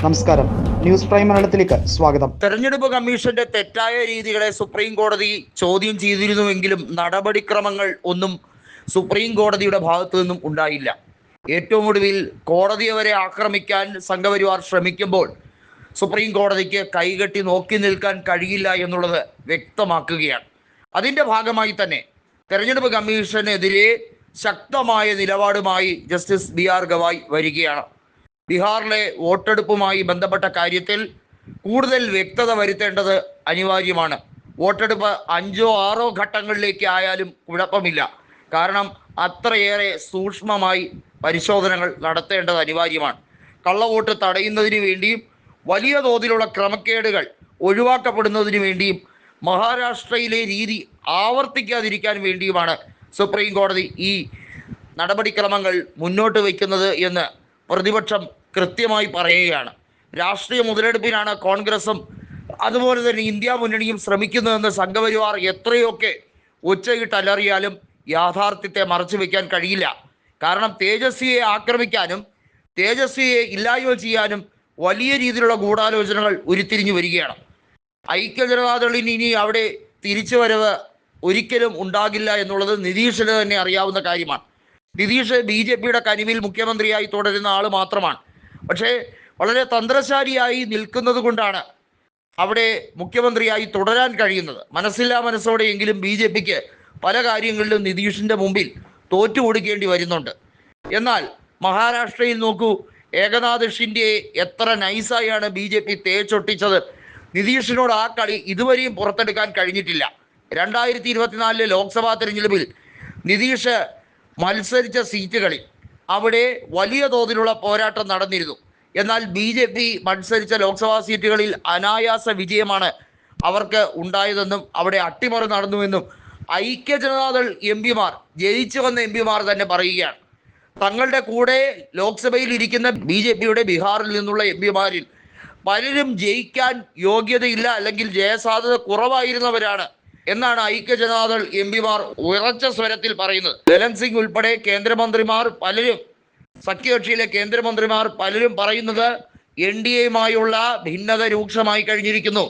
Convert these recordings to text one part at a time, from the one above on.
നമസ്കാരം, news prime മലയാളത്തിലേക്ക് സ്വാഗതം. തെരഞ്ഞെടുപ്പ് കമ്മീഷന്റെ തെറ്റായ രീതികളെ സുപ്രീം കോടതി ചോദ്യം ചെയ്തിരുന്നുവെങ്കിലും നടപടിക്രമങ്ങൾ ഒന്നും സുപ്രീം കോടതിയുടെ ഭാഗത്തു നിന്നും ഉണ്ടായില്ല. ഏറ്റവും ഒടുവിൽ കോടതിയെ വരെ ആക്രമിക്കാൻ സംഘപരിവാർ ശ്രമിക്കുമ്പോൾ സുപ്രീം കോടതിക്ക് കൈകെട്ടി നോക്കി നിൽക്കാൻ കഴിയില്ല എന്നുള്ളത് വ്യക്തമാക്കുകയാണ്. അതിൻ്റെ ഭാഗമായി തന്നെ തെരഞ്ഞെടുപ്പ് കമ്മീഷനെതിരെ ശക്തമായ നിലപാടുമായി ജസ്റ്റിസ് BR ഗവായ് വരികയാണ്. ബീഹാറിലെ വോട്ടെടുപ്പുമായി ബന്ധപ്പെട്ട കാര്യത്തിൽ കൂടുതൽ വ്യക്തത വരുത്തേണ്ടത് അനിവാര്യമാണ്. വോട്ടെടുപ്പ് 5 or 6 ഘട്ടങ്ങളിലേക്ക് ആയാലും കുഴപ്പമില്ല. കാരണം അത്രയേറെ സൂക്ഷ്മമായി പരിശോധനകൾ നടത്തേണ്ടത് അനിവാര്യമാണ്. കള്ളവോട്ട് തടയുന്നതിന് വേണ്ടിയും വലിയ തോതിലുള്ള ക്രമക്കേടുകൾ ഒഴിവാക്കപ്പെടുന്നതിന് വേണ്ടിയും മഹാരാഷ്ട്രയിലെ രീതി ആവർത്തിക്കാതിരിക്കാൻ വേണ്ടിയുമാണ് സുപ്രീം കോടതി ഈ നടപടിക്രമങ്ങൾ മുന്നോട്ട് വയ്ക്കുന്നത് എന്ന് പ്രതിപക്ഷം കൃത്യമായി പറയുകയാണ്. രാഷ്ട്രീയ മുതലെടുപ്പിനാണ് കോൺഗ്രസും അതുപോലെ തന്നെ ഇന്ത്യ മുന്നണിയും ശ്രമിക്കുന്നതെന്ന് സംഘപരിവാർ എത്രയൊക്കെ ഒച്ചയിട്ടലറിയാലും യാഥാർത്ഥ്യത്തെ മറച്ചു വയ്ക്കാൻ കഴിയില്ല. കാരണം തേജസ്വിയെ ആക്രമിക്കാനും തേജസ്വിയെ ഇല്ലായ്മ ചെയ്യാനും വലിയ രീതിയിലുള്ള ഗൂഢാലോചനകൾ ഉരുത്തിരിഞ്ഞു വരികയാണ്. ഐക്യജനതാദളിന് ഇനി അവിടെ തിരിച്ചുവരവ് ഒരിക്കലും ഉണ്ടാകില്ല എന്നുള്ളത് നിതീഷിന് തന്നെ അറിയാവുന്ന കാര്യമാണ്. നിതീഷ് BJPയുടെ കനിവിൽ മുഖ്യമന്ത്രിയായി തുടരുന്ന ആൾ മാത്രമാണ്. പക്ഷേ വളരെ തന്ത്രശാലിയായി നിൽക്കുന്നത് കൊണ്ടാണ് അവിടെ മുഖ്യമന്ത്രിയായി തുടരാൻ കഴിയുന്നത്. മനസ്സില്ലാ മനസ്സോടെയെങ്കിലും BJPക്ക് പല കാര്യങ്ങളിലും നിതീഷിൻ്റെ മുമ്പിൽ തോറ്റു കൊടുക്കേണ്ടി വരുന്നുണ്ട്. എന്നാൽ മഹാരാഷ്ട്രയിൽ നോക്കൂ, ഏകനാഥ് ഷിൻഡെയെ എത്ര നൈസായാണ് BJP തേച്ചൊട്ടിച്ചത്. നിതീഷിനോട് ആ കളി ഇതുവരെയും പുറത്തെടുക്കാൻ കഴിഞ്ഞിട്ടില്ല. 2024 ലോക്സഭാ തെരഞ്ഞെടുപ്പിൽ നിതീഷ് മത്സരിച്ച സീറ്റുകളിൽ അവിടെ വലിയ തോതിലുള്ള പോരാട്ടം നടന്നിരുന്നു. എന്നാൽ BJP മത്സരിച്ച ലോക്സഭാ സീറ്റുകളിൽ അനായാസ വിജയമാണ് അവർക്ക് ഉണ്ടായതെന്നും അവിടെ അട്ടിമറി നടന്നുവെന്നും ഐക്യജനതാദൾ MPമാർ, ജയിച്ചു വന്ന MPമാർ തന്നെ പറയുകയാണ്. തങ്ങളുടെ കൂടെ ലോക്സഭയിൽ ഇരിക്കുന്ന BJPയുടെ ബീഹാറിൽ നിന്നുള്ള MPമാരിൽ പലരും ജയിക്കാൻ യോഗ്യതയില്ല അല്ലെങ്കിൽ ജയസാധ്യത കുറവായിരുന്നവരാണ് എന്നാണ് ഐക്യജനതാദൾ MPമാർ ഉറച്ച സ്വരത്തിൽ പറയുന്നത്. ലലൻ സിംഗ് ഉൾപ്പെടെ കേന്ദ്രമന്ത്രിമാർ പലരും, സഖ്യകക്ഷിയിലെ കേന്ദ്രമന്ത്രിമാർ പലരും പറയുന്നത് NDAയുമായുള്ള ഭിന്നത രൂക്ഷമായി കഴിഞ്ഞിരിക്കുന്നു,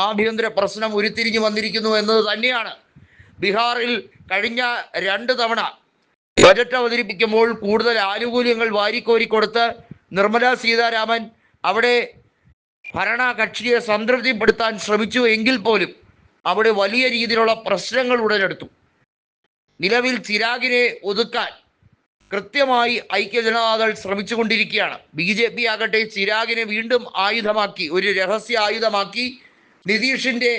ആഭ്യന്തര പ്രശ്നം ഉരുത്തിരിഞ്ഞു വന്നിരിക്കുന്നു എന്നത് തന്നെയാണ്. ബീഹാറിൽ കഴിഞ്ഞ 2 തവണ ബജറ്റ് അവതരിപ്പിക്കുമ്പോൾ കൂടുതൽ ആനുകൂല്യങ്ങൾ വാരിക്കോരിക്കൊടുത്ത് നിർമ്മലാ സീതാരാമൻ അവിടെ ഭരണകക്ഷിയെ സംതൃപ്തിപ്പെടുത്താൻ ശ്രമിച്ചു എങ്കിൽ പോലും അവിടെ വലിയ രീതിയിലുള്ള പ്രശ്നങ്ങൾ ഉടലെടുത്തു. നിലവിൽ ചിരാഗിനെ ഒതുക്കാൻ കൃത്യമായി ഐക്യജനതാദൾ ശ്രമിച്ചുകൊണ്ടിരിക്കുകയാണ്. BJP ആകട്ടെ ചിരാഗിനെ വീണ്ടും ആയുധമാക്കി, ഒരു രഹസ്യ ആയുധമാക്കി നിതീഷിൻ്റെ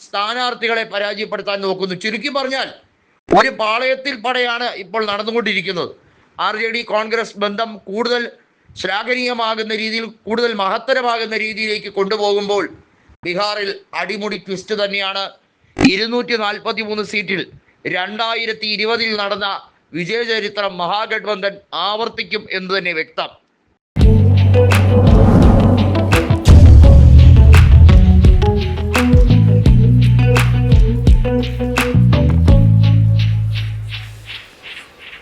സ്ഥാനാർത്ഥികളെ പരാജയപ്പെടുത്താൻ നോക്കുന്നു. ചുരുക്കി പറഞ്ഞാൽ ഒരു പാളയത്തിൽ പടയാണ് ഇപ്പോൾ നടന്നുകൊണ്ടിരിക്കുന്നത്. RJD കോൺഗ്രസ് ബന്ധം കൂടുതൽ ശ്ലാഘനീയമാകുന്ന രീതിയിൽ, കൂടുതൽ മഹത്തരമാകുന്ന രീതിയിലേക്ക് കൊണ്ടുപോകുമ്പോൾ ബീഹാറിൽ അടിമുടി ട്വിസ്റ്റ് തന്നെയാണ്. 243 സീറ്റിൽ 2020 നടന്ന വിജയചരിത്രം മഹാഗഠബന്ധൻ ആവർത്തിക്കും എന്ന് തന്നെ വ്യക്തം.